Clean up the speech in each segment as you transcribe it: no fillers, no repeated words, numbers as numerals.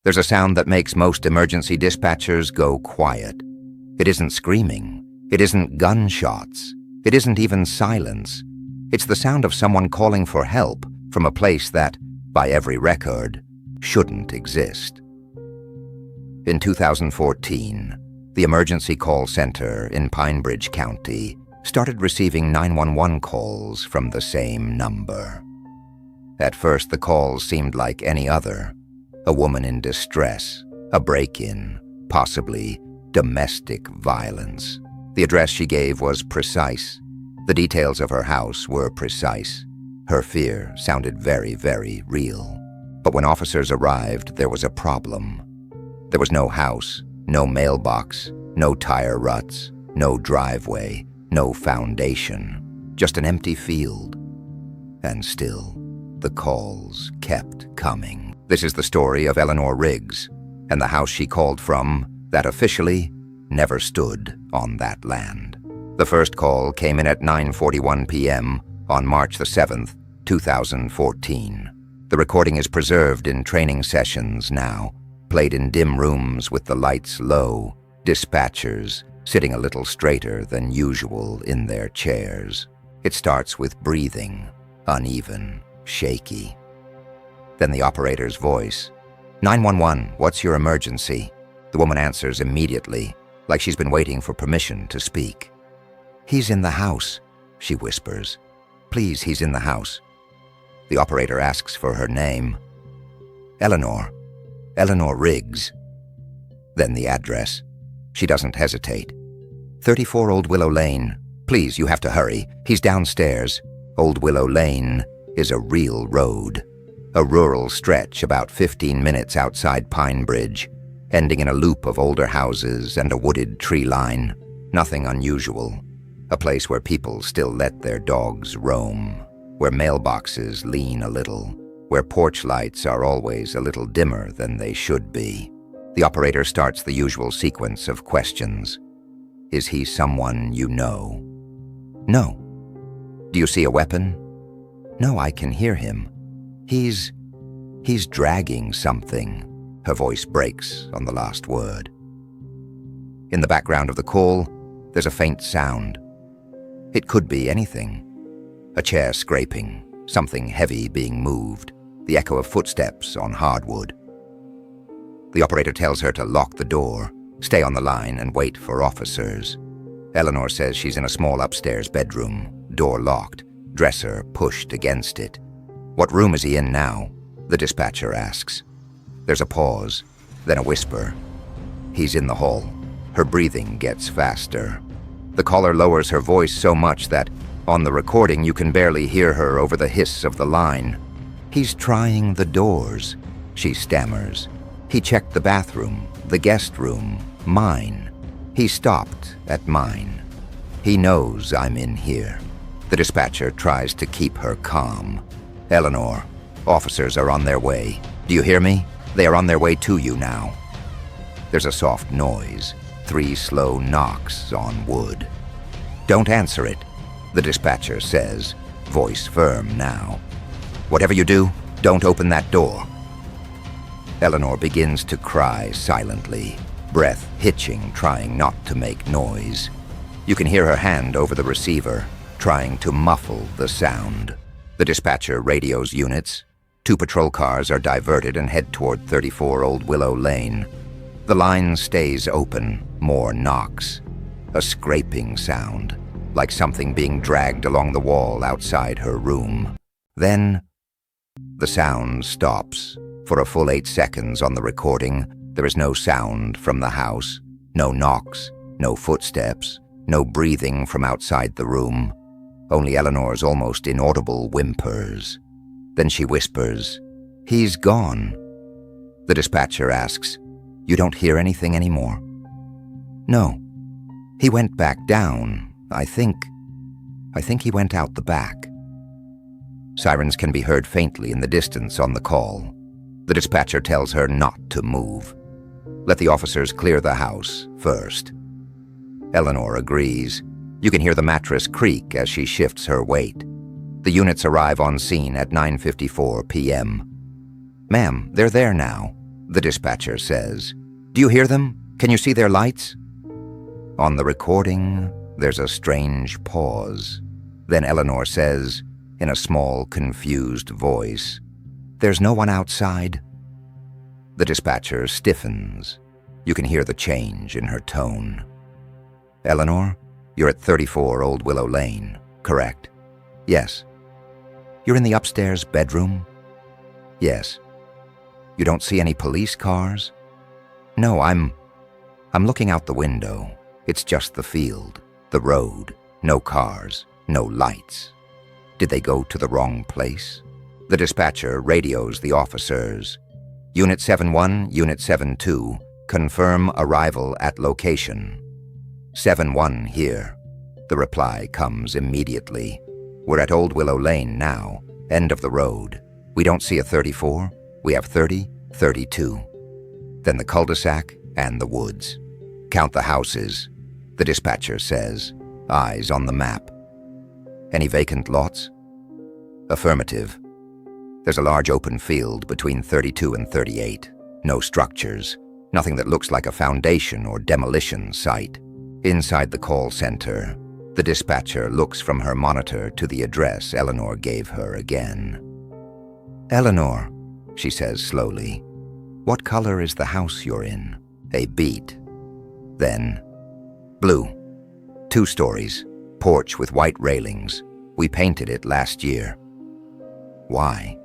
There's a sound that makes most emergency dispatchers go quiet. It isn't screaming. It isn't gunshots. It isn't even silence. It's the sound of someone calling for help from a place that, by every record, shouldn't exist. In 2014, the emergency call center in Pine Bridge County started receiving 911 calls from the same number. At first, the calls seemed like any other. A woman in distress, a break-in, possibly domestic violence. The address she gave was precise. The details of her house were precise. Her fear sounded very, very real. But when officers arrived, there was a problem. There was no house, no mailbox, no tire ruts, no driveway, no foundation, just an empty field. And still, the calls kept coming. This is the story of Eleanor Riggs and the house she called from that officially never stood on that land. The first call came in at 9:41 p.m. on March the 7th, 2014. The recording is preserved in training sessions now, played in dim rooms with the lights low, dispatchers sitting a little straighter than usual in their chairs. It starts with breathing, uneven, shaky. Then the operator's voice. 911, what's your emergency? The woman answers immediately, like she's been waiting for permission to speak. He's in the house, she whispers. Please, he's in the house. The operator asks for her name. Eleanor Riggs. Then the address. She doesn't hesitate. 34 Old Willow Lane. Please, you have to hurry. He's downstairs. Old Willow Lane is a real road. A rural stretch about 15 minutes outside Pine Bridge, ending in a loop of older houses and a wooded tree line. Nothing unusual. A place where people still let their dogs roam, where mailboxes lean a little, where porch lights are always a little dimmer than they should be. The operator starts the usual sequence of questions. Is he someone you know? No. Do you see a weapon? No, I can hear him. He's dragging something. Her voice breaks on the last word. In the background of the call, there's a faint sound. It could be anything. A chair scraping, something heavy being moved, the echo of footsteps on hardwood. The operator tells her to lock the door, stay on the line, and wait for officers. Eleanor says she's in a small upstairs bedroom, door locked, dresser pushed against it. What room is he in now? The dispatcher asks. There's a pause, then a whisper. He's in the hall. Her breathing gets faster. The caller lowers her voice so much that, on the recording, you can barely hear her over the hiss of the line. He's trying the doors, she stammers. He checked the bathroom, the guest room, mine. He stopped at mine. He knows I'm in here. The dispatcher tries to keep her calm. Eleanor, officers are on their way. Do you hear me? They are on their way to you now. There's a soft noise, 3 slow knocks on wood. Don't answer it, the dispatcher says, voice firm now. Whatever you do, don't open that door. Eleanor begins to cry silently, breath hitching, trying not to make noise. You can hear her hand over the receiver, trying to muffle the sound. The dispatcher radios units. 2 patrol cars are diverted and head toward 34 Old Willow Lane. The line stays open, more knocks. A scraping sound, like something being dragged along the wall outside her room. Then, the sound stops. For a full 8 seconds on the recording, there is no sound from the house, no knocks, no footsteps, no breathing from outside the room. Only Eleanor's almost inaudible whimpers. Then she whispers, "He's gone." The dispatcher asks, "You don't hear anything anymore?" "No. He went back down. I think he went out the back." Sirens can be heard faintly in the distance on the call. The dispatcher tells her not to move. Let the officers clear the house first. Eleanor agrees. You can hear the mattress creak as she shifts her weight. The units arrive on scene at 9:54 p.m. "Ma'am, they're there now," the dispatcher says. "Do you hear them? Can you see their lights?" On the recording, there's a strange pause. Then Eleanor says, in a small, confused voice, "There's no one outside?" The dispatcher stiffens. You can hear the change in her tone. "Eleanor, you're at 34 Old Willow Lane, correct?" "Yes." "You're in the upstairs bedroom?" "Yes." "You don't see any police cars?" "No, I'm looking out the window. It's just the field, the road, no cars, no lights." "Did they go to the wrong place?" The dispatcher radios the officers. "Unit 71, Unit 72, confirm arrival at location." 7-1 here. The reply comes immediately. "We're at Old Willow Lane now, end of the road. We don't see a 34. We have 30, 32. Then the cul-de-sac and the woods. Count the houses," the dispatcher says, eyes on the map. "Any vacant lots?" "Affirmative. There's a large open field between 32 and 38. No structures. Nothing that looks like a foundation or demolition site." Inside the call center, the dispatcher looks from her monitor to the address Eleanor gave her again. "Eleanor," she says slowly, "what color is the house you're in?" A beat. Then, "Blue. 2 stories. Porch with white railings. We painted it last year." "Why?"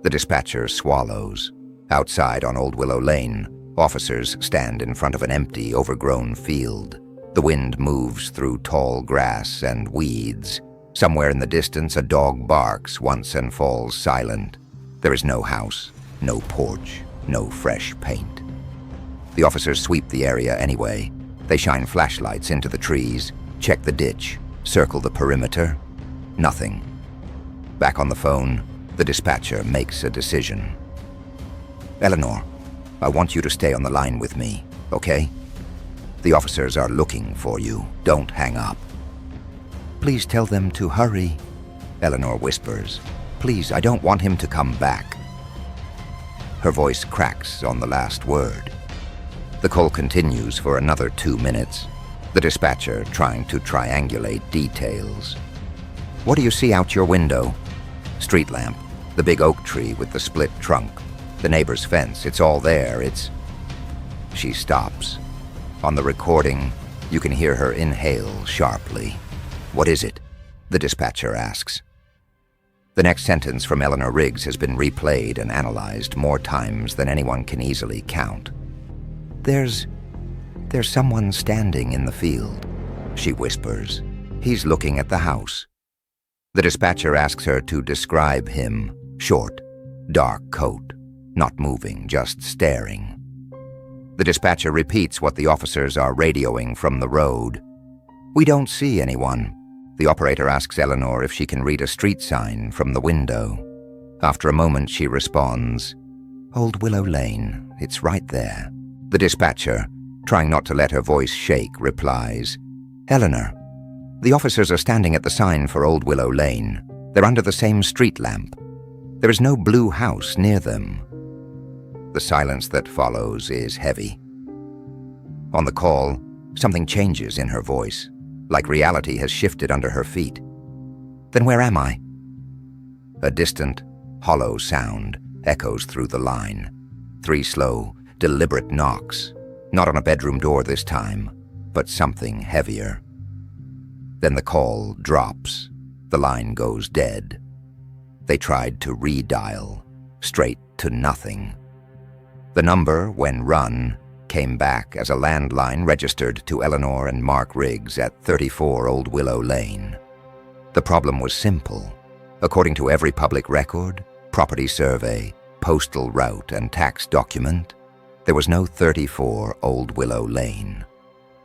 The dispatcher swallows. Outside on Old Willow Lane, officers stand in front of an empty, overgrown field. The wind moves through tall grass and weeds. Somewhere in the distance, a dog barks once and falls silent. There is no house, no porch, no fresh paint. The officers sweep the area anyway. They shine flashlights into the trees, check the ditch, circle the perimeter. Nothing. Back on the phone, the dispatcher makes a decision. "Eleanor, I want you to stay on the line with me, okay? The officers are looking for you. Don't hang up." "Please tell them to hurry," Eleanor whispers. "Please, I don't want him to come back." Her voice cracks on the last word. The call continues for another 2 minutes, the dispatcher trying to triangulate details. "What do you see out your window?" "Street lamp, the big oak tree with the split trunk, the neighbor's fence, it's all there, it's..." She stops. On the recording, you can hear her inhale sharply. "What is it?" the dispatcher asks. The next sentence from Eleanor Riggs has been replayed and analyzed more times than anyone can easily count. There's someone standing in the field," she whispers. "He's looking at the house." The dispatcher asks her to describe him. Short, dark coat, not moving, just staring. The dispatcher repeats what the officers are radioing from the road. "We don't see anyone." The operator asks Eleanor if she can read a street sign from the window. After a moment, she responds, "Old Willow Lane, it's right there." The dispatcher, trying not to let her voice shake, replies, "Eleanor, the officers are standing at the sign for Old Willow Lane. They're under the same street lamp. There is no blue house near them." The silence that follows is heavy. On the call, something changes in her voice, like reality has shifted under her feet. "Then where am I?" A distant, hollow sound echoes through the line. 3 slow, deliberate knocks, not on a bedroom door this time, but something heavier. Then the call drops. The line goes dead. They tried to redial, straight to nothing. The number, when run, came back as a landline registered to Eleanor and Mark Riggs at 34 Old Willow Lane. The problem was simple. According to every public record, property survey, postal route, and tax document, there was no 34 Old Willow Lane.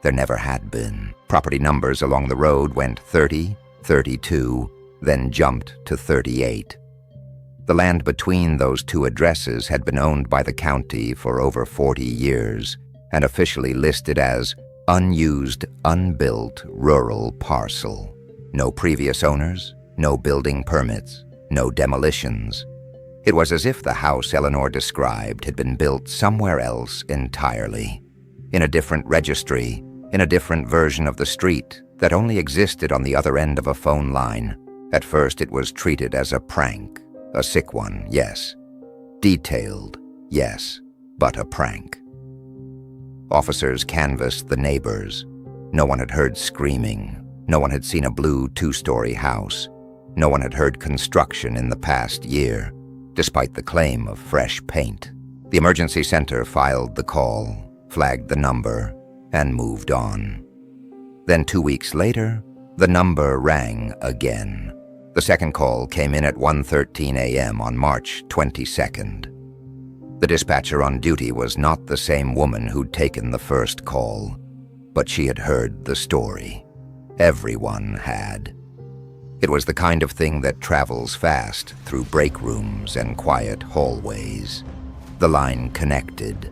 There never had been. Property numbers along the road went 30, 32, then jumped to 38. The land between those 2 addresses had been owned by the county for over 40 years and officially listed as unused, unbuilt rural parcel. No previous owners, no building permits, no demolitions. It was as if the house Eleanor described had been built somewhere else entirely, in a different registry, in a different version of the street that only existed on the other end of a phone line. At first it was treated as a prank, a sick one, yes. Detailed, yes, but a prank. Officers canvassed the neighbors. No one had heard screaming. No one had seen a blue two-story house. No one had heard construction in the past year, despite the claim of fresh paint. The emergency center filed the call, flagged the number, and moved on. Then 2 weeks later, the number rang again. The second call came in at 1:13 a.m. on March 22nd. The dispatcher on duty was not the same woman who'd taken the first call, but she had heard the story. Everyone had. It was the kind of thing that travels fast through break rooms and quiet hallways. The line connected.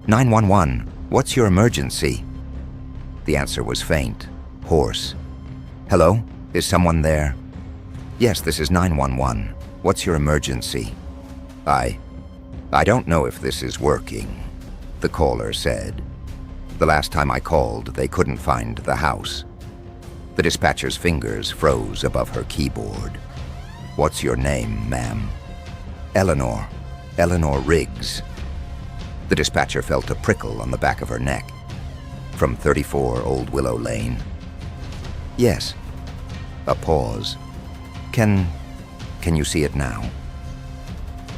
911, what's your emergency? The answer was faint, hoarse. Hello, is someone there? Yes, this is 911. What's your emergency? I don't know if this is working, the caller said. The last time I called, they couldn't find the house. The dispatcher's fingers froze above her keyboard. What's your name, ma'am? Eleanor Riggs. The dispatcher felt a prickle on the back of her neck. From 34 Old Willow Lane. Yes. A pause. Can you see it now?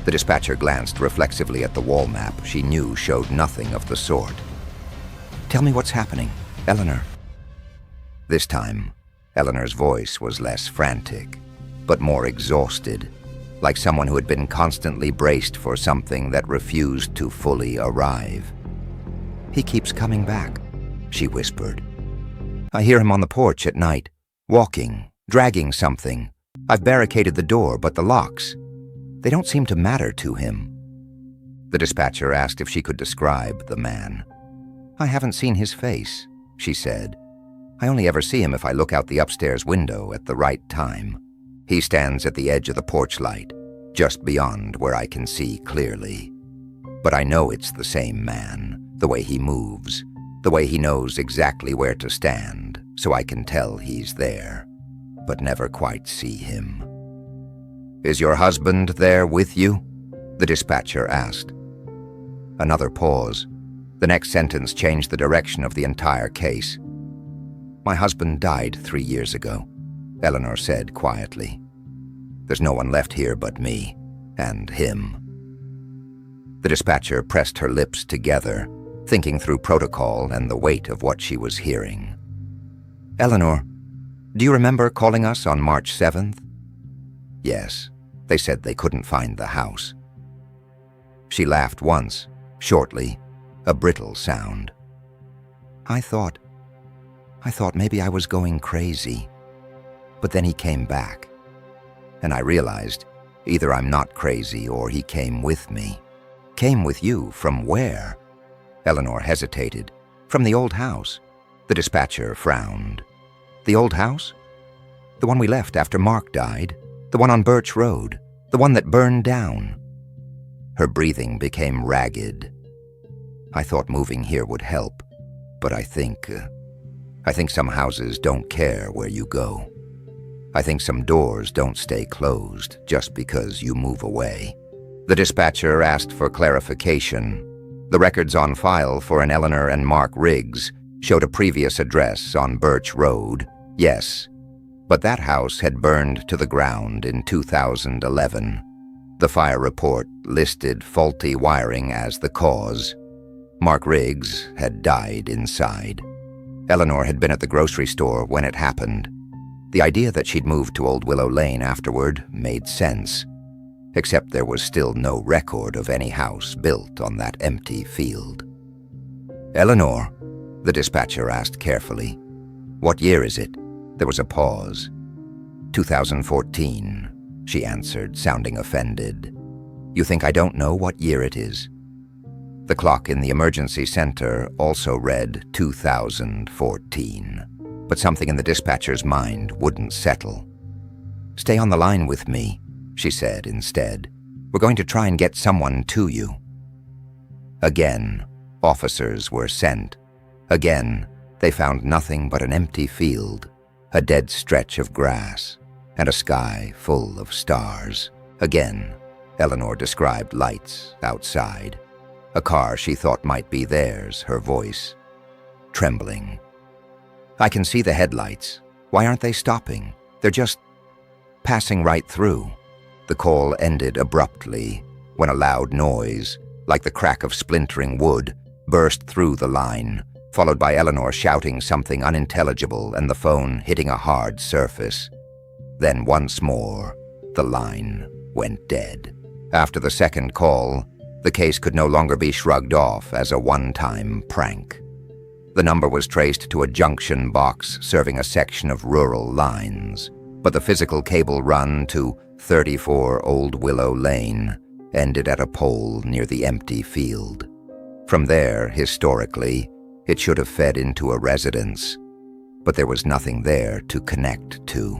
The dispatcher glanced reflexively at the wall map she knew showed nothing of the sort. Tell me what's happening, Eleanor. This time, Eleanor's voice was less frantic, but more exhausted, like someone who had been constantly braced for something that refused to fully arrive. He keeps coming back, she whispered. I hear him on the porch at night, walking, dragging something. I've barricaded the door, but the locks, they don't seem to matter to him. The dispatcher asked if she could describe the man. I haven't seen his face, she said. I only ever see him if I look out the upstairs window at the right time. He stands at the edge of the porch light, just beyond where I can see clearly. But I know it's the same man, the way he moves, the way he knows exactly where to stand, so I can tell he's there, but never quite see him. Is your husband there with you? The dispatcher asked. Another pause. The next sentence changed the direction of the entire case. My husband died 3 years ago, Eleanor said quietly. There's no one left here but me, and him. The dispatcher pressed her lips together, thinking through protocol and the weight of what she was hearing. Eleanor, do you remember calling us on March 7th? Yes, they said they couldn't find the house. She laughed once, shortly, a brittle sound. I thought maybe I was going crazy. But then he came back. And I realized, either I'm not crazy or he came with me. Came with you from where? Eleanor hesitated. From the old house. The dispatcher frowned. The old house? The one we left after Mark died? The one on Birch Road? The one that burned down? Her breathing became ragged. I thought moving here would help, but I think some houses don't care where you go. I think some doors don't stay closed just because you move away. The dispatcher asked for clarification. The records on file for an Eleanor and Mark Riggs showed a previous address on Birch Road, yes, but that house had burned to the ground in 2011. The fire report listed faulty wiring as the cause. Mark Riggs had died inside. Eleanor had been at the grocery store when it happened. The idea that she'd moved to Old Willow Lane afterward made sense, except there was still no record of any house built on that empty field. Eleanor, the dispatcher asked carefully, what year is it? There was a pause. 2014, she answered, sounding offended. You think I don't know what year it is? The clock in the emergency center also read 2014, but something in the dispatcher's mind wouldn't settle. Stay on the line with me, she said instead. We're going to try and get someone to you." Again, officers were sent. Again, they found nothing but an empty field, a dead stretch of grass, and a sky full of stars. Again, Eleanor described lights outside. A car she thought might be theirs, her voice trembling. "I can see the headlights. Why aren't they stopping? They're just passing right through." The call ended abruptly when a loud noise, like the crack of splintering wood, burst through the line, followed by Eleanor shouting something unintelligible and the phone hitting a hard surface. Then once more, the line went dead. After the second call, the case could no longer be shrugged off as a one-time prank. The number was traced to a junction box serving a section of rural lines, but the physical cable run to 34 Old Willow Lane ended at a pole near the empty field. From there, historically, it should have fed into a residence, but there was nothing there to connect to.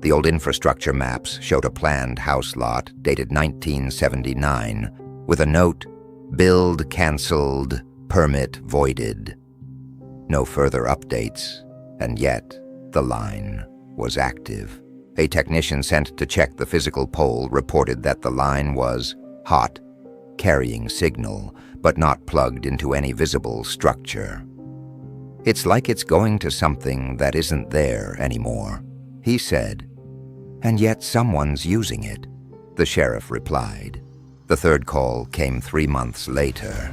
The old infrastructure maps showed a planned house lot dated 1979 with a note, "Build cancelled, permit voided." No further updates, and yet the line was active. A technician sent to check the physical pole reported that the line was hot, carrying signal, but not plugged into any visible structure. "It's like it's going to something that isn't there anymore," he said. "And yet someone's using it," the sheriff replied. The third call came 3 months later.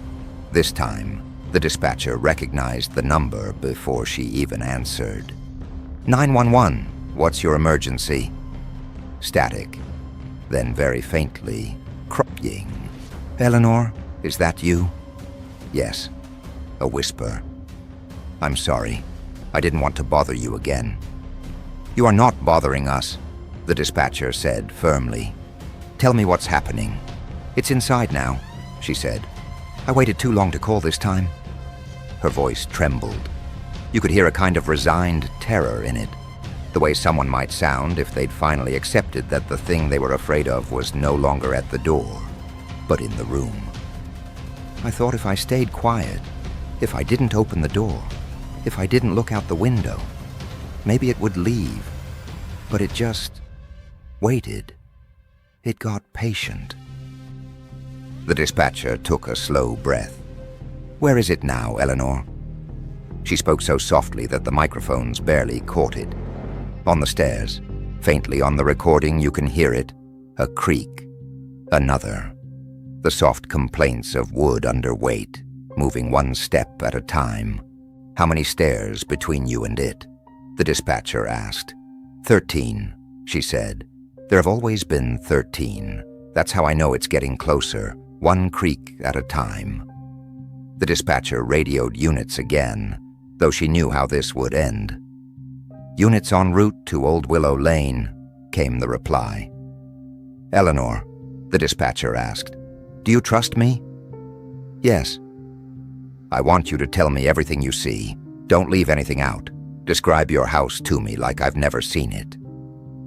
This time, the dispatcher recognized the number before she even answered. 911, what's your emergency?" Static. Then very faintly, "Crying. Eleanor, is that you?" "Yes." A whisper. "I'm sorry. I didn't want to bother you again." "You are not bothering us," the dispatcher said firmly. "Tell me what's happening." "It's inside now," she said. "I waited too long to call this time." Her voice trembled. You could hear a kind of resigned terror in it, the way someone might sound if they'd finally accepted that the thing they were afraid of was no longer at the door, but in the room. "I thought if I stayed quiet, if I didn't open the door, if I didn't look out the window, maybe it would leave. But it just waited. It got patient." The dispatcher took a slow breath. "Where is it now, Eleanor?" She spoke so softly that the microphones barely caught it. "On the stairs. Faintly on the recording you can hear it. A creak. Another. The soft complaints of wood under weight, moving one step at a time." "How many stairs between you and it?" the dispatcher asked. 13, she said. "There have always been 13. That's how I know it's getting closer, one creak at a time." The dispatcher radioed units again, though she knew how this would end. "Units en route to Old Willow Lane," came the reply. "Eleanor," the dispatcher asked, "do you trust me?" "Yes." "I want you to tell me everything you see. Don't leave anything out. Describe your house to me like I've never seen it."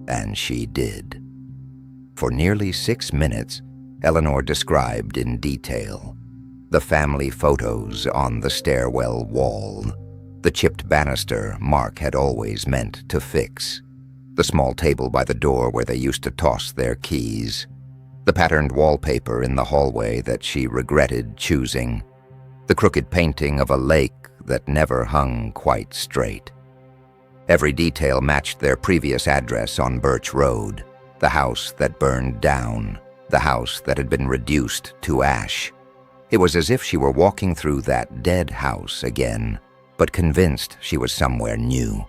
And she did. For nearly 6 minutes, Eleanor described in detail the family photos on the stairwell wall, the chipped banister Mark had always meant to fix, the small table by the door where they used to toss their keys, the patterned wallpaper in the hallway that she regretted choosing, the crooked painting of a lake that never hung quite straight. Every detail matched their previous address on Birch Road, the house that burned down, the house that had been reduced to ash. It was as if she were walking through that dead house again, but convinced she was somewhere new,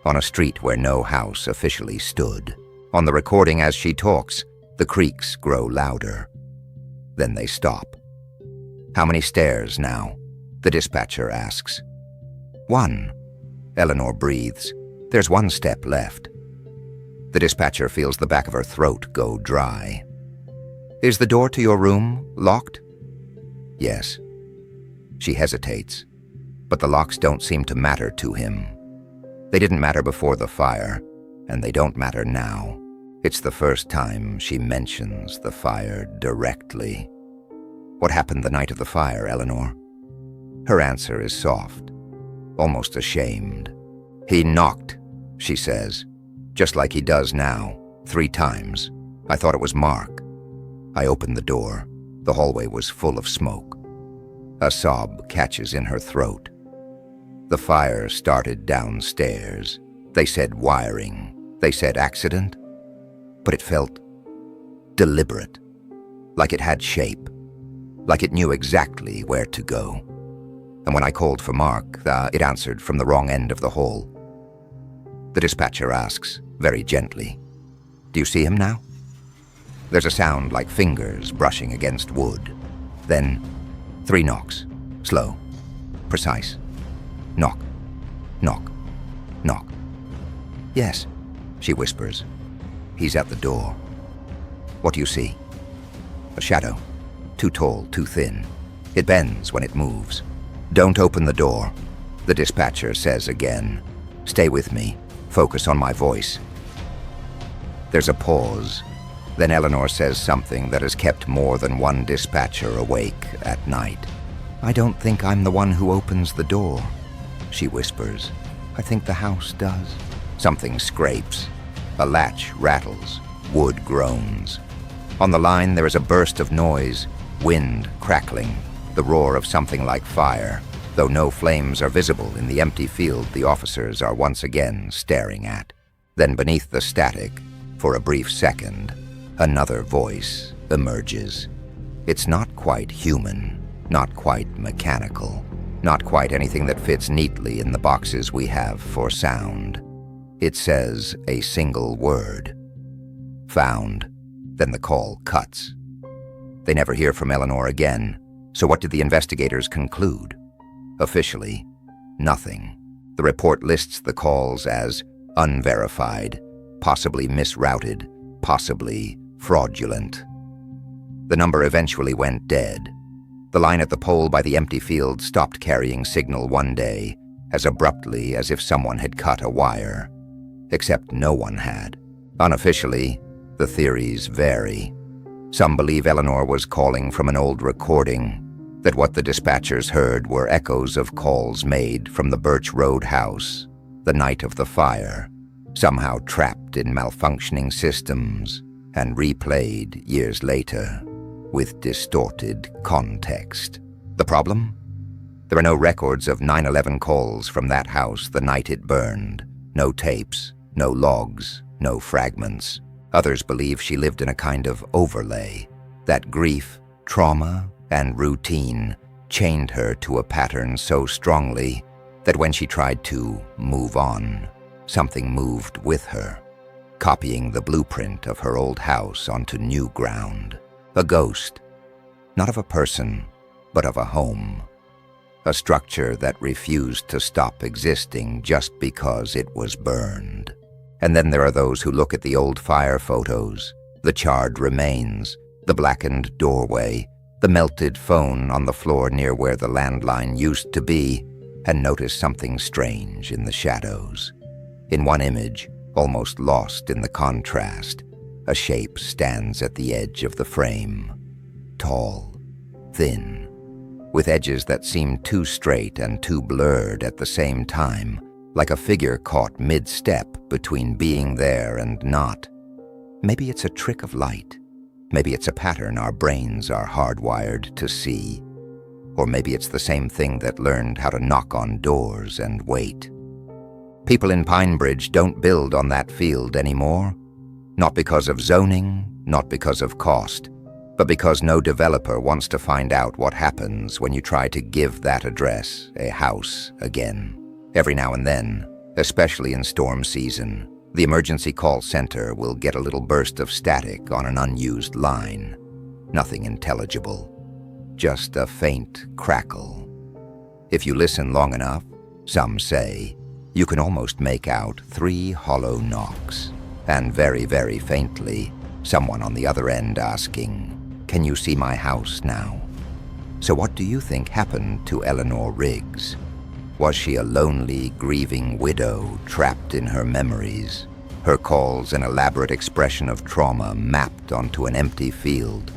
on a street where no house officially stood. On the recording as she talks, the creaks grow louder. Then they stop. "How many stairs now?" the dispatcher asks. "1." Eleanor breathes. "There's 1 step left." The dispatcher feels the back of her throat go dry. "Is the door to your room locked?" "Yes." She hesitates, but the locks don't seem to matter to him. They didn't matter before the fire, and they don't matter now. It's the first time she mentions the fire directly. What happened the night of the fire, Eleanor? Her answer is soft, almost ashamed. He knocked, she says, just like he does now, 3 times. I thought it was Mark. I opened the door. The hallway was full of smoke. A sob catches in her throat. The fire started downstairs. They said wiring. They said accident. But it felt deliberate, like it had shape, like it knew exactly where to go. And when I called for Mark, it answered from the wrong end of the hall. The dispatcher asks, very gently, "Do you see him now?" There's a sound like fingers brushing against wood. Then 3 knocks, slow, precise. Knock, knock, knock. "Yes," she whispers. "He's at the door." "What do you see?" "A shadow. Too tall, too thin. It bends when it moves." "Don't open the door," the dispatcher says again. "Stay with me. Focus on my voice." There's a pause. Then Eleanor says something that has kept more than one dispatcher awake at night. "I don't think I'm the one who opens the door," she whispers. "I think the house does." Something scrapes. A latch rattles. Wood groans. On the line there is a burst of noise, wind crackling, the roar of something like fire. Though no flames are visible in the empty field the officers are once again staring at. Then beneath the static, for a brief second, another voice emerges. It's not quite human, not quite mechanical, not quite anything that fits neatly in the boxes we have for sound. It says a single word. "Found." Then the call cuts. They never hear from Eleanor again, so what did the investigators conclude? Officially, nothing. The report lists the calls as unverified, possibly misrouted, possibly fraudulent. The number eventually went dead. The line at the pole by the empty field stopped carrying signal one day, as abruptly as if someone had cut a wire. Except no one had. Unofficially, the theories vary. Some believe Eleanor was calling from an old recording, that what the dispatchers heard were echoes of calls made from the Birch Road house the night of the fire, somehow trapped in malfunctioning systems and replayed years later with distorted context. The problem? There are no records of 9/11 calls from that house the night it burned. No tapes, no logs, no fragments. Others believe she lived in a kind of overlay, that grief, trauma, and routine chained her to a pattern so strongly that when she tried to move on, something moved with her, copying the blueprint of her old house onto new ground. A ghost, not of a person, but of a home. A structure that refused to stop existing just because it was burned. And then there are those who look at the old fire photos, the charred remains, the blackened doorway, the melted phone on the floor near where the landline used to be, and notice something strange in the shadows. In one image, almost lost in the contrast, a shape stands at the edge of the frame. Tall, thin, with edges that seem too straight and too blurred at the same time, like a figure caught mid-step between being there and not. Maybe it's a trick of light. Maybe it's a pattern our brains are hardwired to see. Or maybe it's the same thing that learned how to knock on doors and wait. People in Pinebridge don't build on that field anymore. Not because of zoning, not because of cost, but because no developer wants to find out what happens when you try to give that address a house again. Every now and then, especially in storm season, the emergency call center will get a little burst of static on an unused line. Nothing intelligible, just a faint crackle. If you listen long enough, some say, you can almost make out 3 hollow knocks, and very, very faintly, someone on the other end asking, "Can you see my house now?" So what do you think happened to Eleanor Riggs? Was she a lonely, grieving widow trapped in her memories? Her calls an elaborate expression of trauma mapped onto an empty field.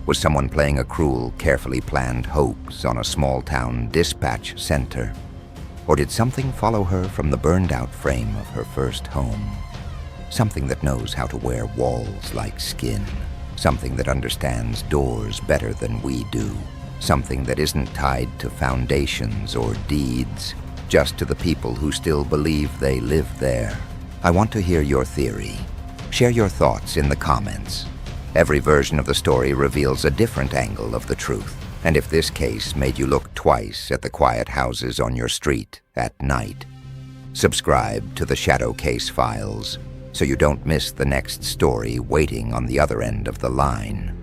Was someone playing a cruel, carefully planned hoax on a small-town dispatch center? Or did something follow her from the burned-out frame of her first home? Something that knows how to wear walls like skin. Something that understands doors better than we do. Something that isn't tied to foundations or deeds, just to the people who still believe they live there. I want to hear your theory. Share your thoughts in the comments. Every version of the story reveals a different angle of the truth. And if this case made you look twice at the quiet houses on your street at night, subscribe to the Shadow Case Files so you don't miss the next story waiting on the other end of the line.